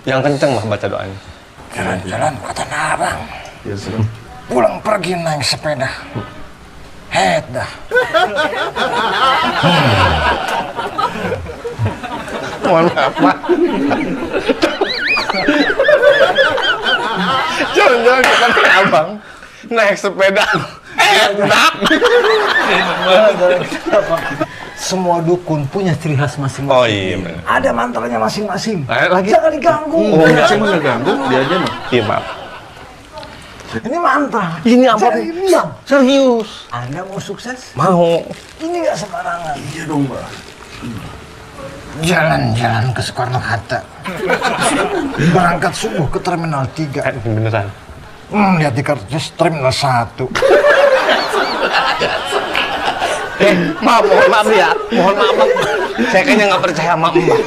Yang kenceng mah baca doanya. Jalan-jalan kata Abang. Ya sudah. Pulang pergi naik sepeda. Het dah. Mohon maaf, Pak. Jangan-jangan ke kantor Abang naik sepeda. Enak. Semua dukun punya ciri khas masing-masing. Oh iya benar. Ada mantranya masing-masing. Lagi. Jangan diganggu. Oh, saya mah nggak ganggu, dia aja mah. Iya maaf. Ini mantra. Ini apa? Serius. Serius. Anda mau sukses? Mau. Ini nggak sembarangan. Iya dong, Mbak. Jalan-jalan ke Soekarno-Hatta. Berangkat subuh ke Terminal 3. Beneran. Lihat di karcis Terminal 1. Maaf, mohon maaf ya. Mohon maaf, Bang. Saya kayaknya nggak percaya sama Mbak.